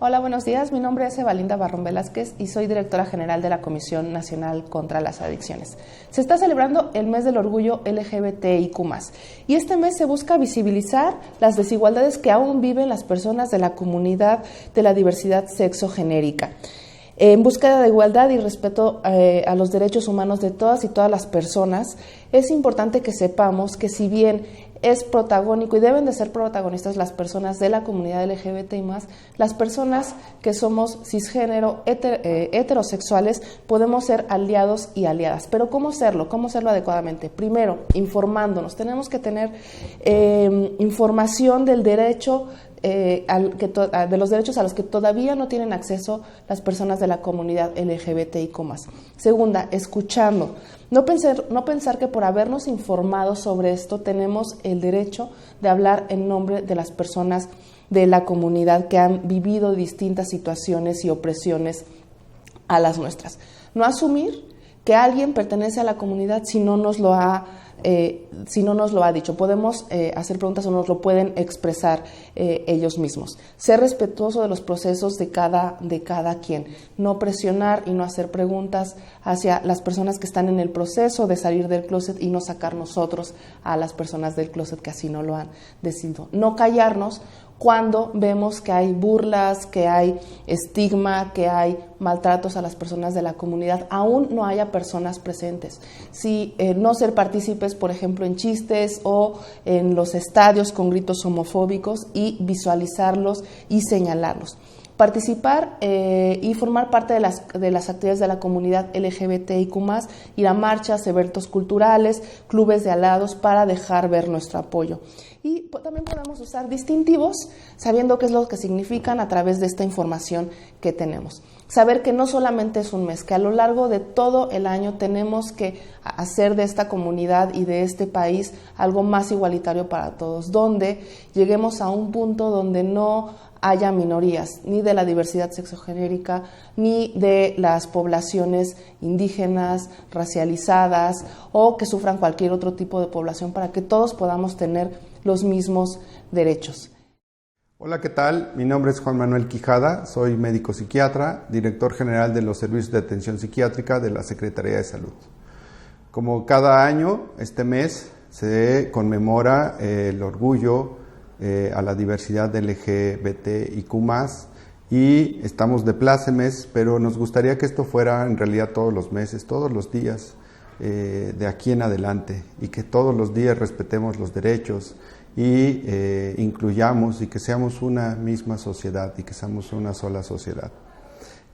Hola, buenos días. Mi nombre es Evalinda Barrón Velázquez y soy directora general de la Comisión Nacional contra las Adicciones. Se está celebrando el mes del orgullo LGBTIQ+, y este mes se busca visibilizar las desigualdades que aún viven las personas de la comunidad de la diversidad sexogenérica. En búsqueda de igualdad y respeto a los derechos humanos de todas y todas las personas, es importante que sepamos que si bien es protagónico y deben de ser protagonistas las personas de la comunidad LGBT y más, las personas que somos cisgénero, heterosexuales, podemos ser aliados y aliadas. Pero ¿cómo serlo? ¿Cómo hacerlo adecuadamente? Primero, informándonos. Tenemos que tener información del derecho de los derechos a los que todavía no tienen acceso las personas de la comunidad LGBTIQ+. Segunda, escuchando. No pensar que por habernos informado sobre esto tenemos el derecho de hablar en nombre de las personas de la comunidad que han vivido distintas situaciones y opresiones a las nuestras. No asumir que alguien pertenece a la comunidad si no nos lo ha dicho. Podemos hacer preguntas o nos lo pueden expresar ellos mismos. Ser respetuoso de los procesos de cada quien. No presionar y no hacer preguntas hacia las personas que están en el proceso de salir del closet y no sacar nosotros a las personas del closet que así no lo han decidido. No callarnos cuando vemos que hay burlas, que hay estigma, que hay maltratos a las personas de la comunidad, aún no haya personas presentes. Si no ser partícipes, por ejemplo, en chistes o en los estadios con gritos homofóbicos y visualizarlos y señalarlos. Participar y formar parte de las actividades de la comunidad LGBTIQ+, ir a marchas, eventos culturales, clubes de aliados para dejar ver nuestro apoyo. Y también podemos usar distintivos sabiendo qué es lo que significan a través de esta información que tenemos. Saber que no solamente es un mes, que a lo largo de todo el año tenemos que hacer de esta comunidad y de este país algo más igualitario para todos, donde lleguemos a un punto donde no haya minorías, ni de la diversidad sexogenérica, ni de las poblaciones indígenas, racializadas o que sufran cualquier otro tipo de población, para que todos podamos tener los mismos derechos. Hola, ¿qué tal? Mi nombre es Juan Manuel Quijada, soy médico psiquiatra, director general de los servicios de atención psiquiátrica de la Secretaría de Salud. Como cada año, este mes se conmemora el orgullo a la diversidad LGBTIQ+, y estamos de plácemes, pero nos gustaría que esto fuera en realidad todos los meses, todos los días de aquí en adelante, y que todos los días respetemos los derechos y incluyamos y que seamos una misma sociedad y que seamos una sola sociedad.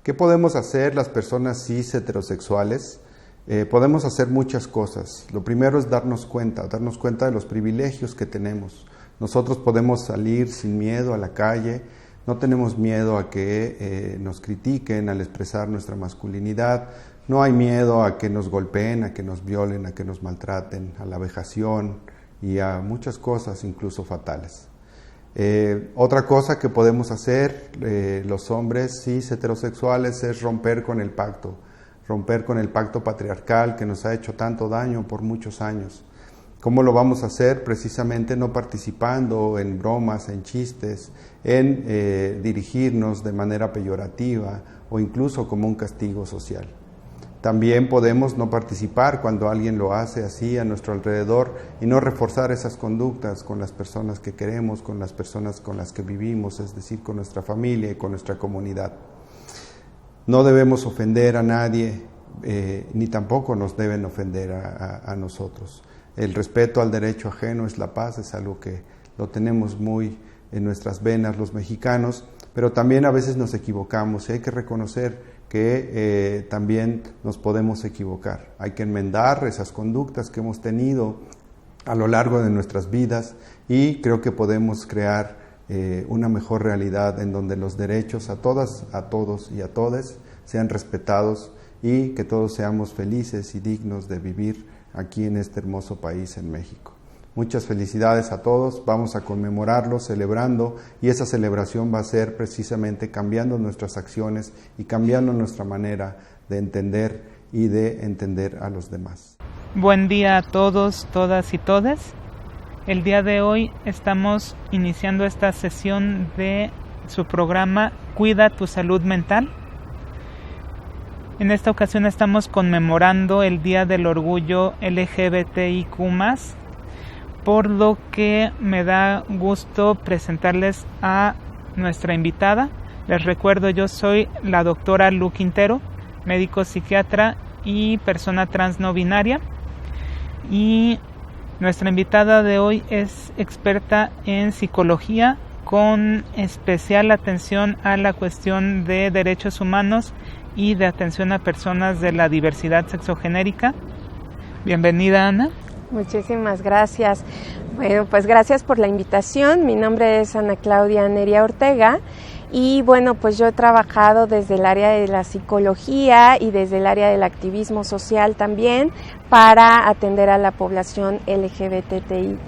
¿Qué podemos hacer las personas cis heterosexuales? Podemos hacer muchas cosas. Lo primero es darnos cuenta de los privilegios que tenemos. Nosotros podemos salir sin miedo a la calle, no tenemos miedo a que nos critiquen al expresar nuestra masculinidad, no hay miedo a que nos golpeen, a que nos violen, a que nos maltraten, a la vejación y a muchas cosas incluso fatales. Otra cosa que podemos hacer los hombres cis heterosexuales es romper con el pacto patriarcal que nos ha hecho tanto daño por muchos años. ¿Cómo lo vamos a hacer? Precisamente no participando en bromas, en chistes, en dirigirnos de manera peyorativa o incluso como un castigo social. También podemos no participar cuando alguien lo hace así a nuestro alrededor y no reforzar esas conductas con las personas que queremos, con las personas con las que vivimos, es decir, con nuestra familia y con nuestra comunidad. No debemos ofender a nadie, ni tampoco nos deben ofender a nosotros. El respeto al derecho ajeno es la paz, es algo que lo tenemos muy en nuestras venas los mexicanos, pero también a veces nos equivocamos y hay que reconocer que también nos podemos equivocar. Hay que enmendar esas conductas que hemos tenido a lo largo de nuestras vidas y creo que podemos crear una mejor realidad en donde los derechos a todas, a todos y a todes sean respetados y que todos seamos felices y dignos de vivir aquí en este hermoso país en México. Muchas felicidades a todos, vamos a conmemorarlo, celebrando, y esa celebración va a ser precisamente cambiando nuestras acciones y cambiando nuestra manera de entender y de entender a los demás. Buen día a todos, todas y todes. El día de hoy estamos iniciando esta sesión de su programa Cuida tu Salud Mental. En esta ocasión estamos conmemorando el Día del Orgullo LGBTIQ+, por lo que me da gusto presentarles a nuestra invitada. Les recuerdo, yo soy la doctora Lu Quintero, médico psiquiatra y persona trans no binaria, y nuestra invitada de hoy es experta en psicología con especial atención a la cuestión de derechos humanos y de atención a personas de la diversidad sexogenérica. Bienvenida, Ana. Muchísimas gracias. Bueno, pues gracias por la invitación. Mi nombre es Ana Claudia Neria Ortega y bueno, pues yo he trabajado desde el área de la psicología y desde el área del activismo social también para atender a la población LGBTIQANB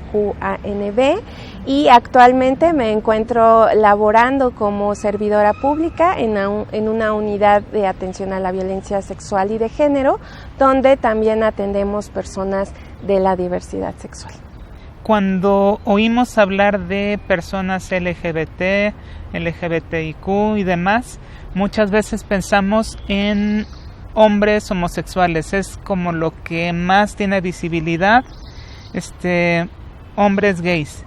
y actualmente me encuentro laborando como servidora pública en una unidad de atención a la violencia sexual y de género, donde también atendemos personas de la diversidad sexual. Cuando oímos hablar de personas LGBT, LGBTIQ y demás, muchas veces pensamos en hombres homosexuales. Es como lo que más tiene visibilidad, hombres gays.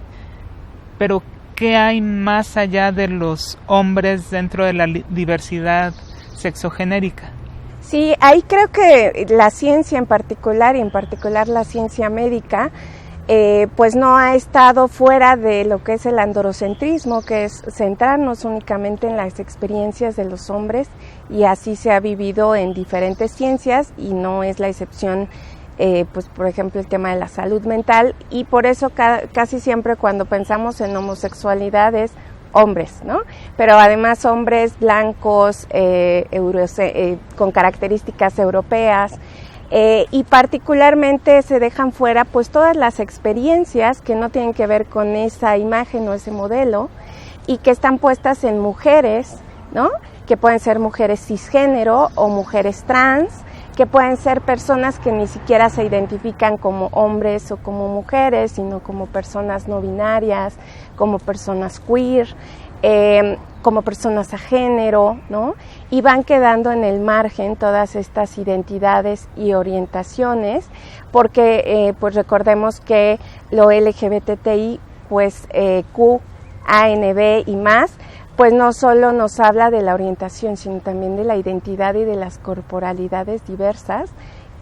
Pero ¿qué hay más allá de los hombres dentro de la diversidad sexogenérica? Sí, ahí creo que la ciencia en particular, y en particular la ciencia médica, pues no ha estado fuera de lo que es el androcentrismo, que es centrarnos únicamente en las experiencias de los hombres, y así se ha vivido en diferentes ciencias y no es la excepción, pues por ejemplo el tema de la salud mental, y por eso casi siempre cuando pensamos en homosexualidad es hombres, ¿no? Pero además hombres blancos, con características europeas, y particularmente se dejan fuera pues todas las experiencias que no tienen que ver con esa imagen o ese modelo y que están puestas en mujeres, ¿no? Que pueden ser mujeres cisgénero o mujeres trans, que pueden ser personas que ni siquiera se identifican como hombres o como mujeres, sino como personas no binarias, como personas queer, como personas a género, ¿no? Y van quedando en el margen todas estas identidades y orientaciones, porque pues recordemos que lo LGBTI, pues Q, ANB y más, pues no solo nos habla de la orientación, sino también de la identidad y de las corporalidades diversas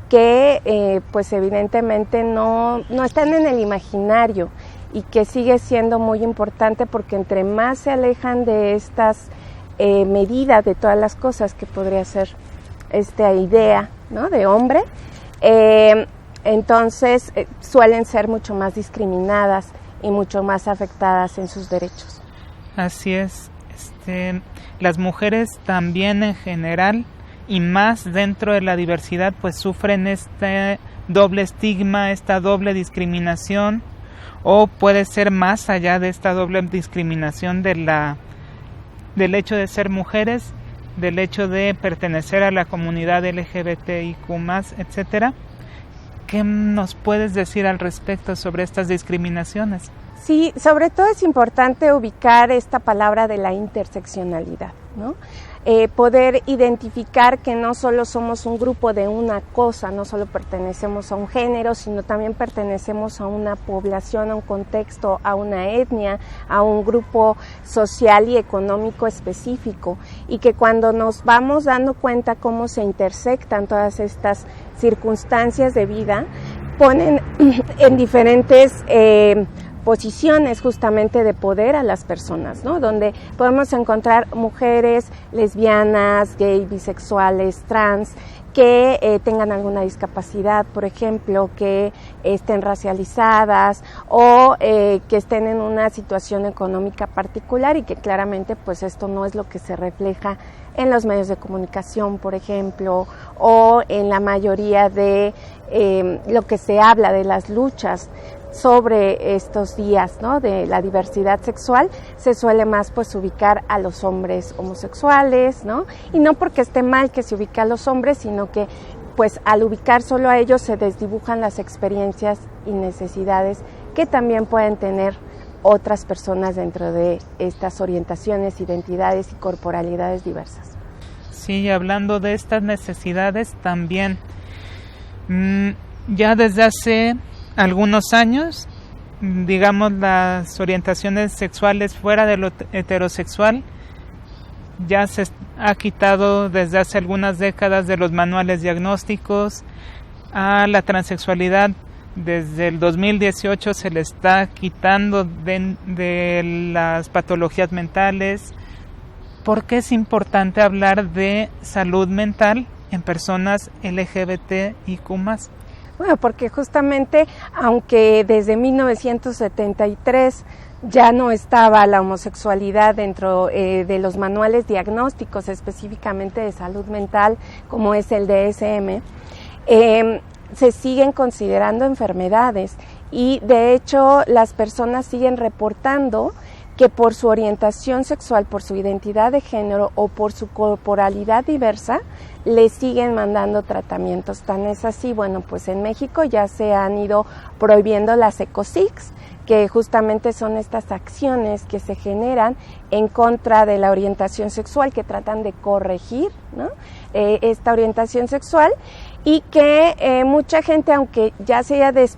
que pues evidentemente no están en el imaginario y que sigue siendo muy importante porque entre más se alejan de estas medidas de todas las cosas que podría ser esta idea, ¿no?, de hombre, entonces suelen ser mucho más discriminadas y mucho más afectadas en sus derechos. Así es. Las mujeres también en general y más dentro de la diversidad pues sufren este doble estigma, esta doble discriminación, o puede ser más allá de esta doble discriminación del hecho de ser mujeres, del hecho de pertenecer a la comunidad LGBTIQ+, etcétera. ¿Qué nos puedes decir al respecto sobre estas discriminaciones? Sí, sobre todo es importante ubicar esta palabra de la interseccionalidad, ¿no? Poder identificar que no solo somos un grupo de una cosa, no solo pertenecemos a un género, sino también pertenecemos a una población, a un contexto, a una etnia, a un grupo social y económico específico, y que cuando nos vamos dando cuenta cómo se intersectan todas estas circunstancias de vida, ponen en diferentes posiciones justamente de poder a las personas, ¿no? Donde podemos encontrar mujeres lesbianas, gay, bisexuales, trans, que tengan alguna discapacidad, por ejemplo, que estén racializadas o que estén en una situación económica particular y que claramente pues esto no es lo que se refleja en los medios de comunicación, por ejemplo, o en la mayoría de lo que se habla de las luchas sobre estos días, ¿no?, de la diversidad sexual, se suele más pues ubicar a los hombres homosexuales, ¿no? Y no porque esté mal que se ubique a los hombres, sino que pues al ubicar solo a ellos se desdibujan las experiencias y necesidades que también pueden tener otras personas dentro de estas orientaciones, identidades y corporalidades diversas. Sí, hablando de estas necesidades también, ya desde hace algunos años, digamos, las orientaciones sexuales fuera de lo heterosexual ya se ha quitado desde hace algunas décadas de los manuales diagnósticos. A la transexualidad desde el 2018 se le está quitando de las patologías mentales. ¿Por qué es importante hablar de salud mental en personas LGBTIQ+? Bueno, porque justamente, aunque desde 1973 ya no estaba la homosexualidad dentro de los manuales diagnósticos específicamente de salud mental, como es el DSM, se siguen considerando enfermedades y de hecho las personas siguen reportando que por su orientación sexual, por su identidad de género o por su corporalidad diversa, le siguen mandando tratamientos. Tan es así, bueno, pues en México ya se han ido prohibiendo las ECOSIGs, que justamente son estas acciones que se generan en contra de la orientación sexual, que tratan de corregir, ¿no?, esta orientación sexual, y que mucha gente, aunque ya se haya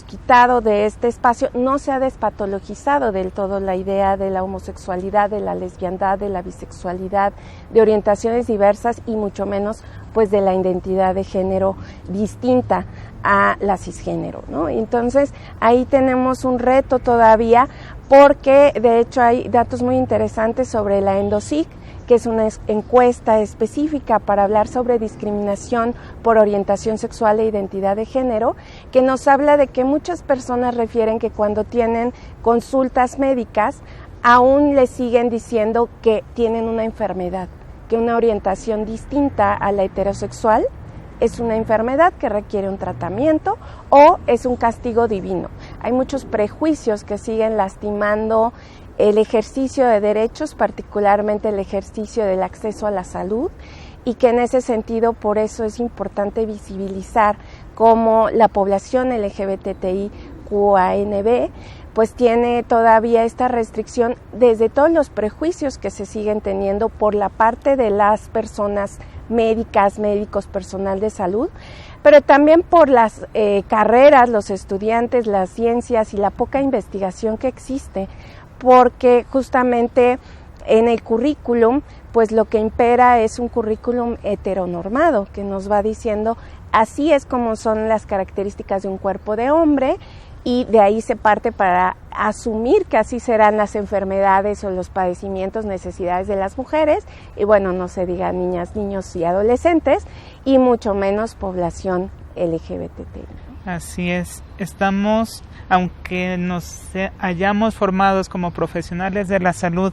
quitado de este espacio, no se ha despatologizado del todo la idea de la homosexualidad, de la lesbiandad, de la bisexualidad, de orientaciones diversas y mucho menos pues de la identidad de género distinta a la cisgénero, ¿no? Entonces ahí tenemos un reto todavía, porque de hecho hay datos muy interesantes sobre la ENDOSIG, que es una encuesta específica para hablar sobre discriminación por orientación sexual e identidad de género, que nos habla de que muchas personas refieren que cuando tienen consultas médicas aún les siguen diciendo que tienen una enfermedad, que una orientación distinta a la heterosexual es una enfermedad que requiere un tratamiento o es un castigo divino. Hay muchos prejuicios que siguen lastimando el ejercicio de derechos, particularmente el ejercicio del acceso a la salud, y que en ese sentido por eso es importante visibilizar cómo la población LGBTIQANB pues tiene todavía esta restricción desde todos los prejuicios que se siguen teniendo por la parte de las personas médicas, médicos, personal de salud, pero también por las carreras, los estudiantes, las ciencias y la poca investigación que existe, porque justamente en el currículum, pues lo que impera es un currículum heteronormado, que nos va diciendo así es como son las características de un cuerpo de hombre, y de ahí se parte para asumir que así serán las enfermedades o los padecimientos, necesidades de las mujeres, y bueno, no se diga niñas, niños y adolescentes, y mucho menos población LGBTI. Así es, estamos, aunque nos hayamos formados como profesionales de la salud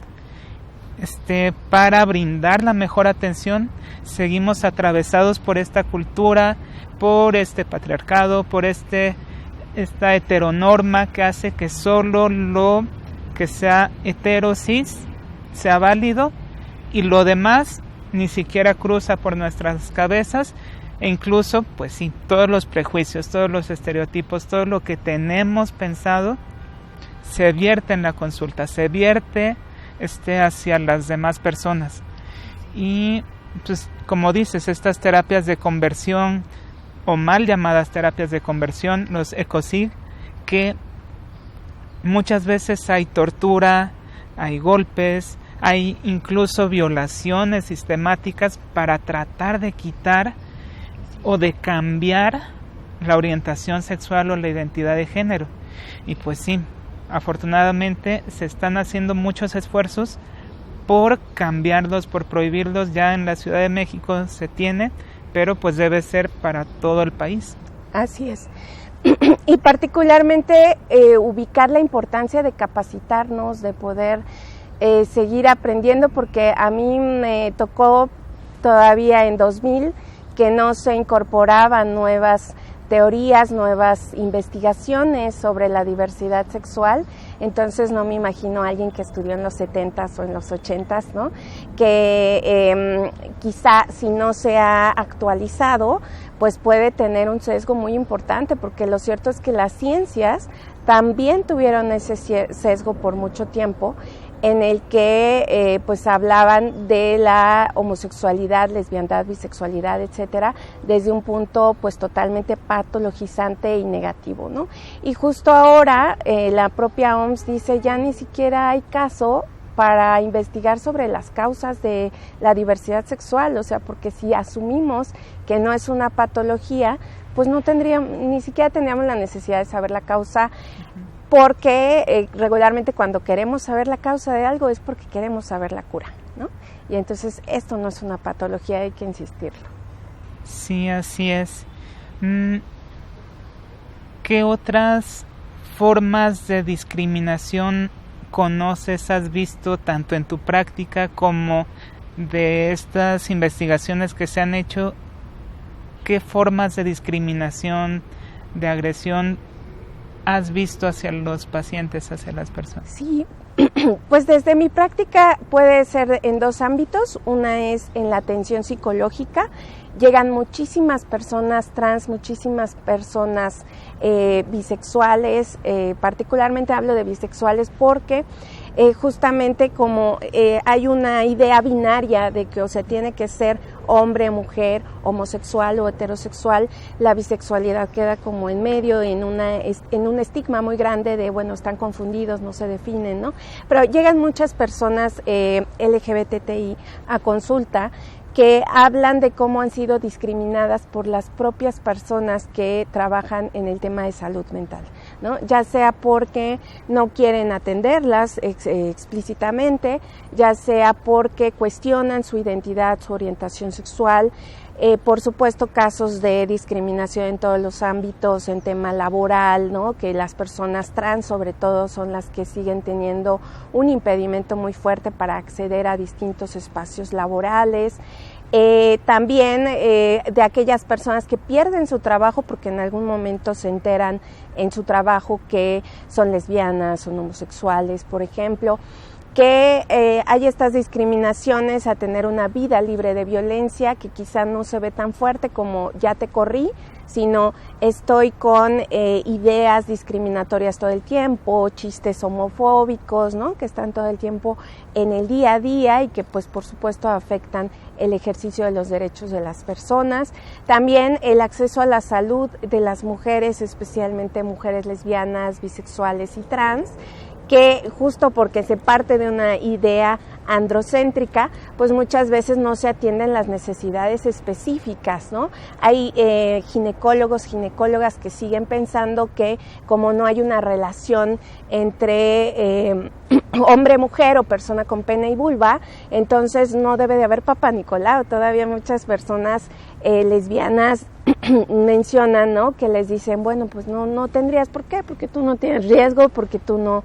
para brindar la mejor atención, seguimos atravesados por esta cultura, por este patriarcado, por esta heteronorma que hace que solo lo que sea heterosis sea válido y lo demás ni siquiera cruza por nuestras cabezas. E incluso, pues sí, todos los prejuicios, todos los estereotipos, todo lo que tenemos pensado se vierte en la consulta, se vierte hacia las demás personas. Y pues como dices, estas terapias de conversión o mal llamadas terapias de conversión, los ECOSIG, que muchas veces hay tortura, hay golpes, hay incluso violaciones sistemáticas para tratar de quitar o de cambiar la orientación sexual o la identidad de género. Y pues sí, afortunadamente se están haciendo muchos esfuerzos por cambiarlos, por prohibirlos. Ya en la Ciudad de México se tiene, pero pues debe ser para todo el país. Así es. Y particularmente ubicar la importancia de capacitarnos, de poder seguir aprendiendo, porque a mí me tocó todavía en 2000 que no se incorporaban nuevas teorías, nuevas investigaciones sobre la diversidad sexual. Entonces no me imagino a alguien que estudió en los 70s o en los 80s, ¿no? Que quizá si no se ha actualizado, pues puede tener un sesgo muy importante, porque lo cierto es que las ciencias también tuvieron ese sesgo por mucho tiempo, en el que pues hablaban de la homosexualidad, lesbiandad, bisexualidad, etcétera, desde un punto pues totalmente patologizante y negativo, ¿no? Y justo ahora la propia OMS dice ya ni siquiera hay caso para investigar sobre las causas de la diversidad sexual, o sea, porque si asumimos que no es una patología, pues no tendríamos, ni siquiera tendríamos la necesidad de saber la causa, porque regularmente cuando queremos saber la causa de algo es porque queremos saber la cura, ¿no? Y entonces esto no es una patología, hay que insistirlo. Sí, así es. ¿Qué otras formas de discriminación conoces, has visto tanto en tu práctica como de estas investigaciones que se han hecho? ¿Qué formas de discriminación, de agresión has visto hacia los pacientes, hacia las personas? Sí, pues desde mi práctica puede ser en dos ámbitos. Una es en la atención psicológica. Llegan muchísimas personas trans, muchísimas personas bisexuales, particularmente hablo de bisexuales porque justamente como hay una idea binaria de que o sea tiene que ser hombre, mujer, homosexual o heterosexual, la bisexualidad queda como en medio, en un estigma muy grande de, bueno, están confundidos, no se definen, ¿no? Pero llegan muchas personas LGBTI a consulta que hablan de cómo han sido discriminadas por las propias personas que trabajan en el tema de salud mental, ¿no? Ya sea porque no quieren atenderlas explícitamente, ya sea porque cuestionan su identidad, su orientación sexual, por supuesto casos de discriminación en todos los ámbitos, en tema laboral, ¿no? Que las personas trans sobre todo son las que siguen teniendo un impedimento muy fuerte para acceder a distintos espacios laborales. También de aquellas personas que pierden su trabajo porque en algún momento se enteran en su trabajo que son lesbianas, son homosexuales, por ejemplo, que hay estas discriminaciones a tener una vida libre de violencia que quizá no se ve tan fuerte como ya te corrí, sino estoy con ideas discriminatorias todo el tiempo, chistes homofóbicos, ¿no? Que están todo el tiempo en el día a día y que pues por supuesto afectan el ejercicio de los derechos de las personas. También el acceso a la salud de las mujeres, especialmente mujeres lesbianas, bisexuales y trans, que justo porque se parte de una idea androcéntrica, pues muchas veces no se atienden las necesidades específicas, ¿no? Hay ginecólogos, ginecólogas que siguen pensando que como no hay una relación entre hombre-mujer o persona con pene y vulva, entonces no debe de haber Papá Nicolau. Todavía muchas personas lesbianas mencionan, ¿no? Que les dicen, bueno, pues no tendrías, ¿por qué? Porque tú no tienes riesgo, porque tú no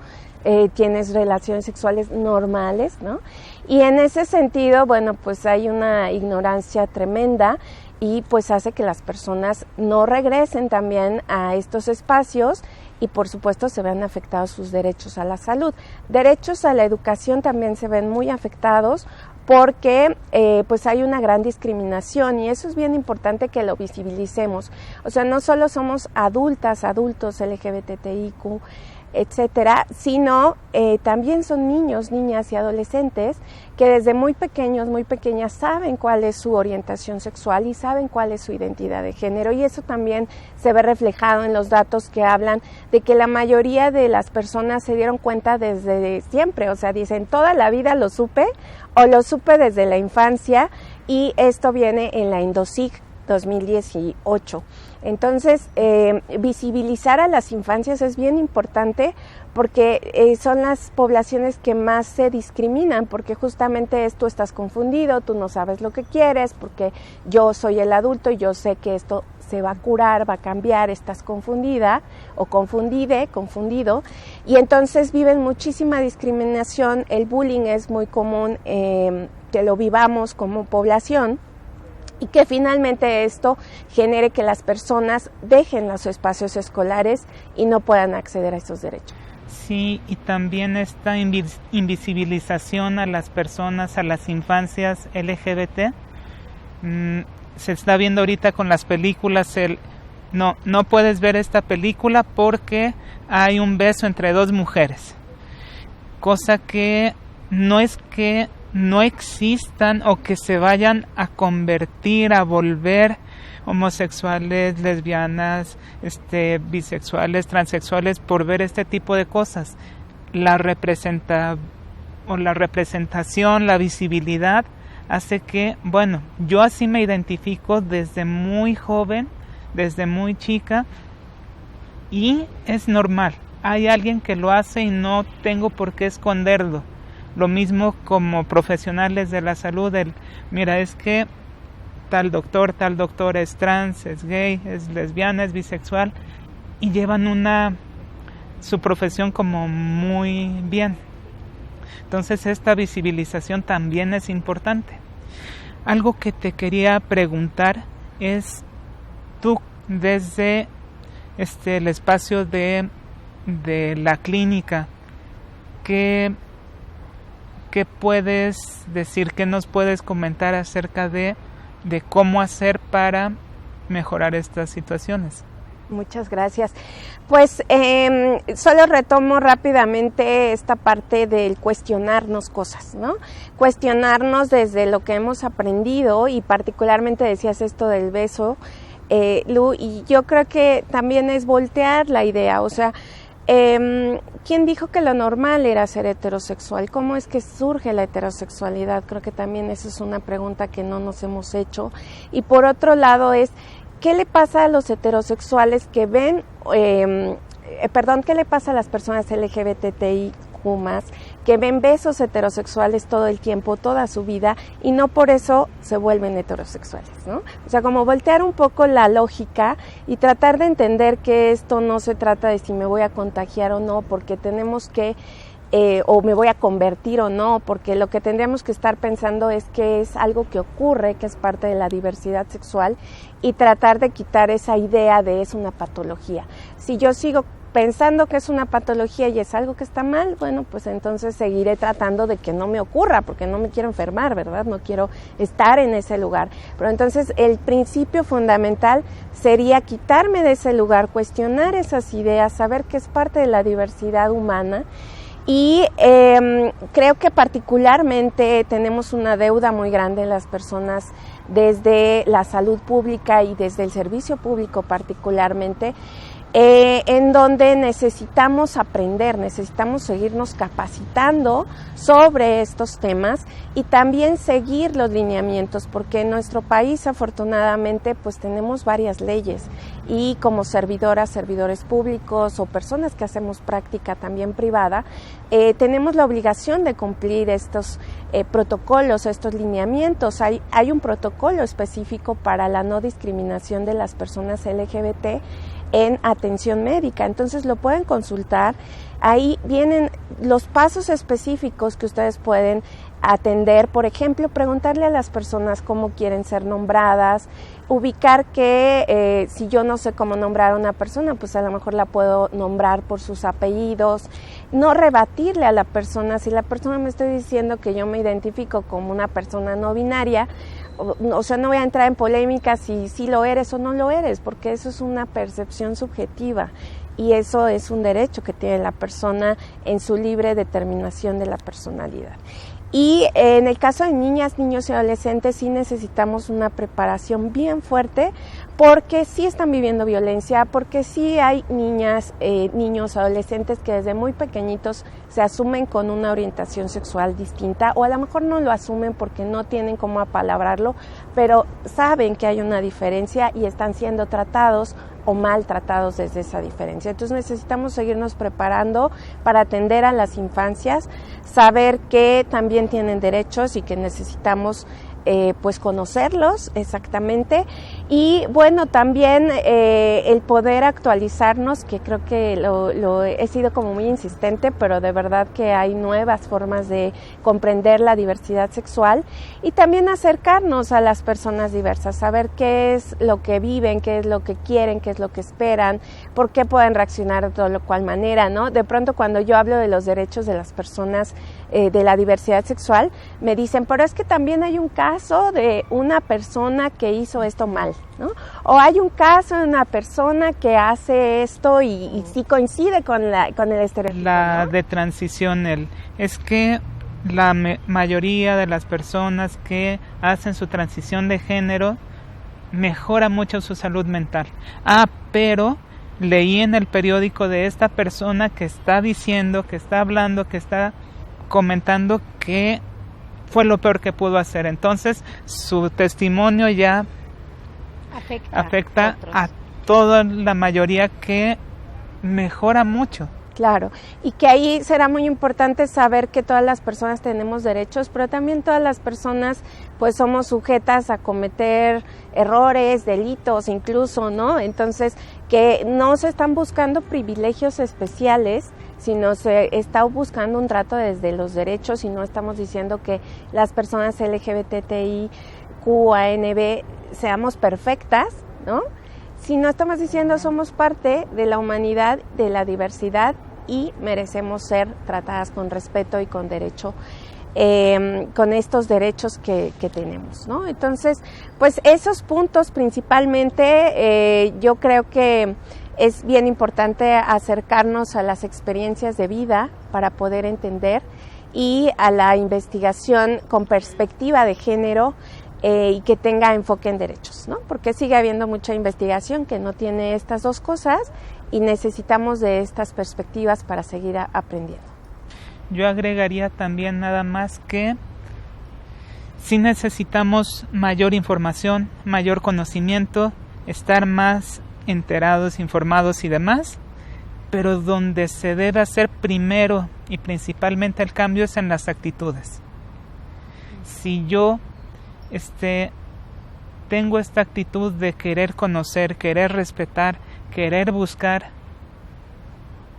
tienes relaciones sexuales normales, ¿no? Y en ese sentido, bueno, pues hay una ignorancia tremenda y pues hace que las personas no regresen también a estos espacios y por supuesto se vean afectados sus derechos a la salud. Derechos a la educación también se ven muy afectados porque pues hay una gran discriminación y eso es bien importante que lo visibilicemos. O sea, no solo somos adultas, adultos LGBTIQ, etcétera, sino también son niños, niñas y adolescentes que desde muy pequeños, muy pequeñas saben cuál es su orientación sexual y saben cuál es su identidad de género y eso también se ve reflejado en los datos que hablan de que la mayoría de las personas se dieron cuenta desde siempre, o sea, dicen toda la vida lo supe o lo supe desde la infancia y esto viene en la Endosig 2018. Entonces, visibilizar a las infancias es bien importante porque son las poblaciones que más se discriminan, porque justamente tú estás confundido, tú no sabes lo que quieres, porque yo soy el adulto y yo sé que esto se va a curar, va a cambiar, estás confundida o confundido, y entonces viven muchísima discriminación, el bullying es muy común que lo vivamos como población. y que finalmente esto genere que las personas dejen los espacios escolares y no puedan acceder a esos derechos. Sí, y también esta invisibilización a las personas, a las infancias LGBT, se está viendo ahorita con las películas, no puedes ver esta película porque hay un beso entre dos mujeres, cosa que no es que no existan o que se vayan a convertir, a volver homosexuales, lesbianas, bisexuales, transexuales por ver este tipo de cosas. La representación, la visibilidad hace que, bueno, yo así me identifico desde muy joven, desde muy chica, y es normal. Hay alguien que lo hace y no tengo por qué esconderlo. Lo mismo como profesionales de la salud, mira, es que tal doctor es trans, es gay, es lesbiana, es bisexual, y llevan su profesión como muy bien. Entonces esta visibilización también es importante. Algo que te quería preguntar es, tú desde el espacio de la clínica, ¿qué puedes decir, qué nos puedes comentar acerca de cómo hacer para mejorar estas situaciones? Muchas gracias. Pues solo retomo rápidamente esta parte del cuestionarnos cosas, ¿no? Cuestionarnos desde lo que hemos aprendido, y particularmente decías esto del beso, Lu, y yo creo que también es voltear la idea, o sea, ¿quién dijo que lo normal era ser heterosexual? ¿Cómo es que surge la heterosexualidad? Creo que también esa es una pregunta que no nos hemos hecho. Y por otro lado es, ¿qué le pasa a los heterosexuales que ven, qué le pasa a las personas LGBTIQ+, que ven besos heterosexuales todo el tiempo, toda su vida, y no por eso se vuelven heterosexuales, ¿no? O sea, como voltear un poco la lógica y tratar de entender que esto no se trata de si me voy a contagiar o no, porque tenemos que, o me voy a convertir o no, porque lo que tendríamos que estar pensando es que es algo que ocurre, que es parte de la diversidad sexual, y tratar de quitar esa idea de es una patología. Si yo sigo pensando que es una patología y es algo que está mal, bueno, pues entonces seguiré tratando de que no me ocurra, porque no me quiero enfermar, ¿verdad? No quiero estar en ese lugar. Pero entonces el principio fundamental sería quitarme de ese lugar, cuestionar esas ideas, saber que es parte de la diversidad humana. Y creo que particularmente tenemos una deuda muy grande en las personas desde la salud pública y desde el servicio público particularmente, en donde necesitamos aprender, necesitamos seguirnos capacitando sobre estos temas y también seguir los lineamientos, porque en nuestro país afortunadamente pues tenemos varias leyes, y como servidores públicos o personas que hacemos práctica también privada, tenemos la obligación de cumplir estos protocolos, estos lineamientos. Hay un protocolo específico para la no discriminación de las personas LGBT en atención médica, entonces lo pueden consultar. Ahí vienen los pasos específicos que ustedes pueden atender, por ejemplo, preguntarle a las personas cómo quieren ser nombradas, ubicar que si yo no sé cómo nombrar a una persona, pues a lo mejor la puedo nombrar por sus apellidos, no rebatirle a la persona. Si la persona me está diciendo que yo me identifico como una persona no binaria, o sea, no voy a entrar en polémica si lo eres o no lo eres, porque eso es una percepción subjetiva y eso es un derecho que tiene la persona en su libre determinación de la personalidad. Y en el caso de niñas, niños y adolescentes sí necesitamos una preparación bien fuerte, porque sí están viviendo violencia, porque sí hay niñas, niños, adolescentes que desde muy pequeñitos se asumen con una orientación sexual distinta, o a lo mejor no lo asumen porque no tienen cómo apalabrarlo, pero saben que hay una diferencia y están siendo tratados o maltratados desde esa diferencia. Entonces necesitamos seguirnos preparando para atender a las infancias, saber que también tienen derechos y que necesitamos pues conocerlos exactamente, y bueno, también el poder actualizarnos, que creo que lo he sido como muy insistente, pero de verdad que hay nuevas formas de comprender la diversidad sexual, y también acercarnos a las personas diversas, saber qué es lo que viven, qué es lo que quieren, qué es lo que esperan, por qué pueden reaccionar de toda cual manera, ¿no? De pronto cuando yo hablo de los derechos de las personas de la diversidad sexual, me dicen, pero es que también hay un caso de una persona que hizo esto mal, ¿no? O hay un caso de una persona que hace esto y sí coincide con el estereotipo. La ¿no? de transición, es que la mayoría de las personas que hacen su transición de género mejora mucho su salud mental. Pero leí en el periódico de esta persona que está diciendo, que está hablando, que está comentando que fue lo peor que pudo hacer. Entonces, su testimonio ya afecta a toda la mayoría, que mejora mucho. Claro, y que ahí será muy importante saber que todas las personas tenemos derechos, pero también todas las personas pues somos sujetas a cometer errores, delitos incluso, ¿no? Entonces, que no se están buscando privilegios especiales, sino se está buscando un trato desde los derechos, y no estamos diciendo que las personas LGBTIQANB seamos perfectas, ¿no? Sino estamos diciendo somos parte de la humanidad, de la diversidad, y merecemos ser tratadas con respeto y con derecho, con estos derechos que tenemos, ¿no? Entonces, pues esos puntos principalmente, yo creo que es bien importante acercarnos a las experiencias de vida para poder entender, y a la investigación con perspectiva de género, y que tenga enfoque en derechos, ¿no? Porque sigue habiendo mucha investigación que no tiene estas dos cosas, y necesitamos de estas perspectivas para seguir aprendiendo. Yo agregaría también nada más que sí necesitamos mayor información, mayor conocimiento, estar más enterados, informados y demás, pero donde se debe hacer primero y principalmente el cambio es en las actitudes. Si yo tengo esta actitud de querer conocer, querer respetar, querer buscar,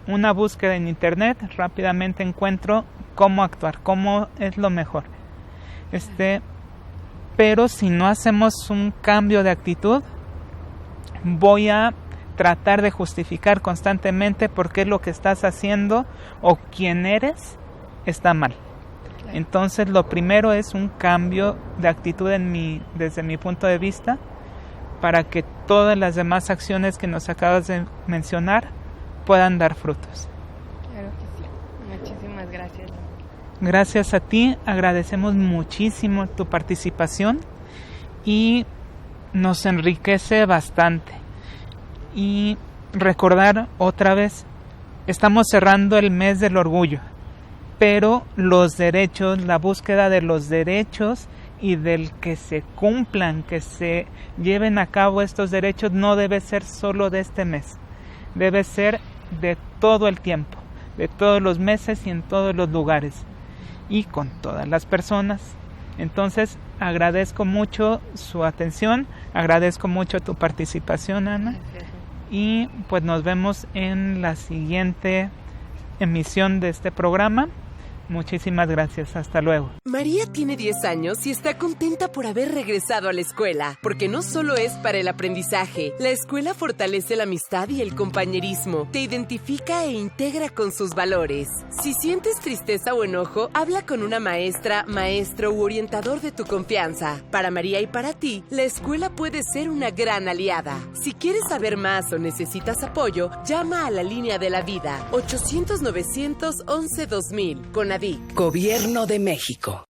una búsqueda en internet, rápidamente encuentro cómo actuar, cómo es lo mejor. Pero si no hacemos un cambio de actitud, voy a tratar de justificar constantemente por qué lo que estás haciendo o quién eres está mal. Entonces, lo primero es un cambio de actitud desde mi punto de vista, para que todas las demás acciones que nos acabas de mencionar puedan dar frutos. Claro que sí. Muchísimas gracias. Gracias a ti, agradecemos muchísimo tu participación y nos enriquece bastante. Y recordar otra vez, estamos cerrando el mes del orgullo, pero los derechos, la búsqueda de los derechos y del que se cumplan, que se lleven a cabo estos derechos, no debe ser solo de este mes, debe ser de todo el tiempo, de todos los meses y en todos los lugares y con todas las personas. Entonces, agradezco mucho su atención, agradezco mucho tu participación, Ana. Y pues nos vemos en la siguiente emisión de este programa. Muchísimas gracias, hasta luego. María tiene 10 años y está contenta por haber regresado a la escuela, porque no solo es para el aprendizaje. La escuela fortalece la amistad y el compañerismo, te identifica e integra con sus valores. Si sientes tristeza o enojo, habla con una maestra, maestro u orientador de tu confianza. Para María y para ti, la escuela puede ser una gran aliada. Si quieres saber más o necesitas apoyo, llama a la línea de la vida, 800-911-2000, con Gobierno de México.